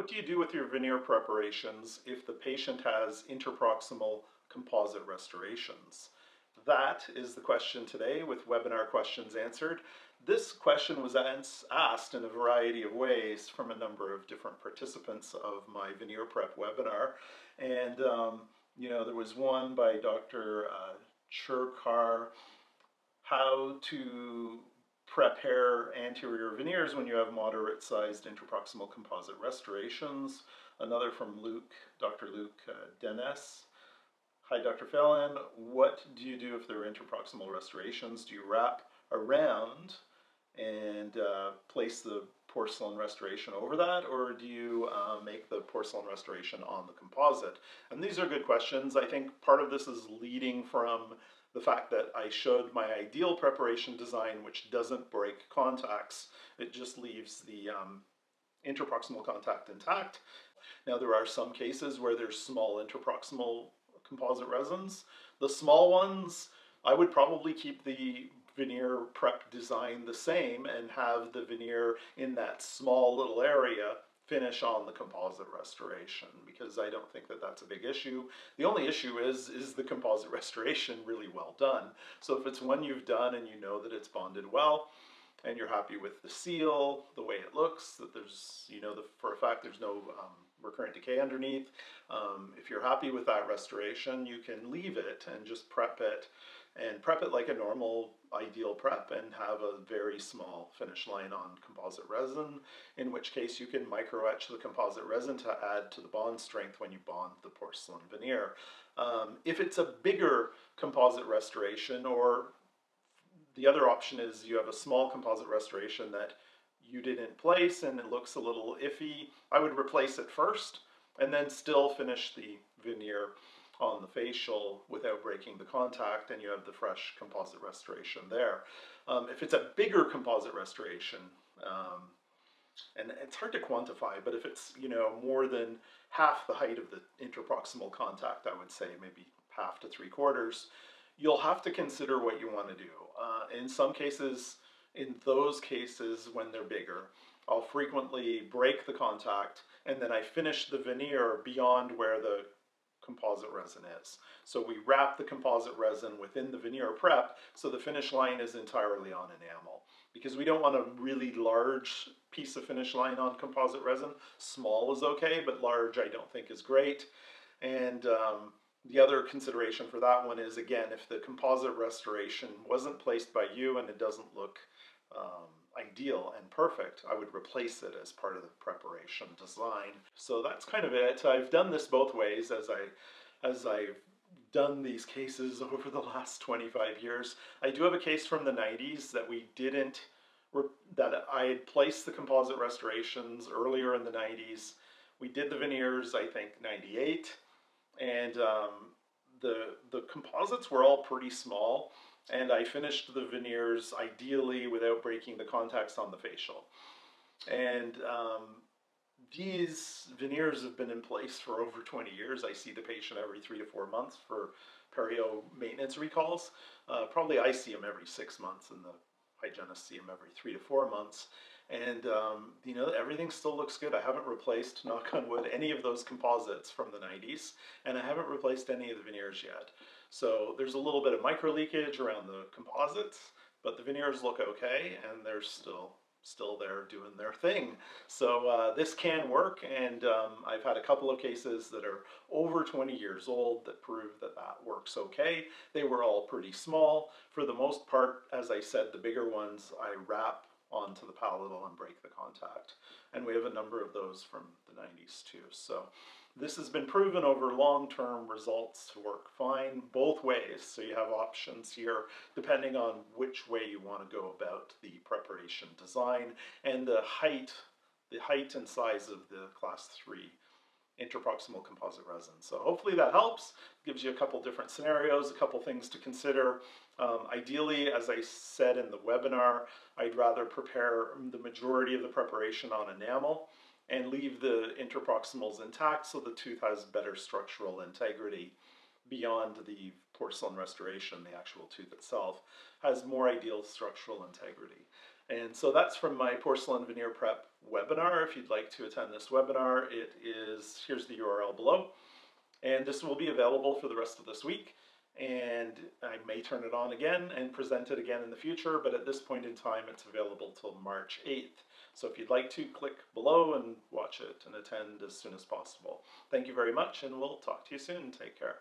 What do you do with your veneer preparations if the patient has interproximal composite restorations? That is the question today with webinar questions answered. This question was asked in a variety of ways from a number of different participants of my Veneer Prep webinar. And, there was one by Dr. Churkar, how to prepare anterior veneers when you have moderate-sized interproximal composite restorations. Another from Dr. Denness. Hi, Dr. Phelan. What do you do if there are interproximal restorations? Do you wrap around and place the porcelain restoration over that, or do you make the porcelain restoration on the composite? And these are good questions. I think part of this is leading from the fact that I showed my ideal preparation design, which doesn't break contacts. It just leaves the interproximal contact intact. Now, there are some cases where there's small interproximal composite resins. The small ones, I would probably keep the veneer prep design the same and have the veneer in that small little area finish on the composite restoration, because I don't think that that's a big issue. The only issue is the composite restoration really well done? So if it's one you've done and you know that it's bonded well, and you're happy with the seal, the way it looks, that there's, for a fact there's no recurrent decay underneath. If you're happy with that restoration, you can leave it and just prep it, and prep it like a normal ideal prep and have a very small finish line on composite resin, in which case you can micro etch the composite resin to add to the bond strength when you bond the porcelain veneer. If it's a bigger composite restoration, or the other option is you have a small composite restoration that you didn't place and it looks a little iffy, I would replace it first and then still finish the veneer on the facial without breaking the contact, and you have the fresh composite restoration there. If it's a bigger composite restoration, and it's hard to quantify, but if it's more than half the height of the interproximal contact, I would say maybe half to 3/4, you'll have to consider what you want to do. In some cases, in those cases when they're bigger, I'll frequently break the contact and then I finish the veneer beyond where the composite resin is. So we wrap the composite resin within the veneer prep so the finish line is entirely on enamel, because we don't want a really large piece of finish line on composite resin. Small is okay, but large I don't think is great. And the other consideration for that one is, again, if the composite restoration wasn't placed by you and it doesn't look ideal and perfect, I would replace it as part of the preparation design. So that's kind of it. I've done this both ways as I've done these cases over the last 25 years. I do have a case from the 90s that that I had placed the composite restorations earlier in the 90s. We did the veneers, I think, 98, and the composites were all pretty small, and I finished the veneers ideally without breaking the contacts on the facial. And these veneers have been in place for over 20 years. I see the patient every 3 to 4 months for perio maintenance recalls. Probably I see them every 6 months, and the hygienists see them every 3 to 4 months. And everything still looks good. I haven't replaced, knock on wood, any of those composites from the 90s, and I haven't replaced any of the veneers yet. So there's a little bit of micro leakage around the composites, but the veneers look okay, and they're still there doing their thing. So this can work, and I've had a couple of cases that are over 20 years old that prove that that works okay. They were all pretty small. For the most part, as I said, the bigger ones I wrap onto the palatal and break the contact. And we have a number of those from the 90s too. So this has been proven over long-term results to work fine both ways. So you have options here depending on which way you want to go about the preparation design and the height and size of the class 3 interproximal composite resin. So hopefully that helps, gives you a couple different scenarios, a couple things to consider. Ideally, as I said in the webinar, I'd rather prepare the majority of the preparation on enamel and leave the interproximals intact so the tooth has better structural integrity beyond the porcelain restoration. The actual tooth itself has more ideal structural integrity. And so that's from my Porcelain Veneer Prep webinar. If you'd like to attend this webinar, here's the URL below. And this will be available for the rest of this week. And I may turn it on again and present it again in the future, but at this point in time, it's available till March 8th. So if you'd like to, click below and watch it and attend as soon as possible. Thank you very much, and we'll talk to you soon. Take care.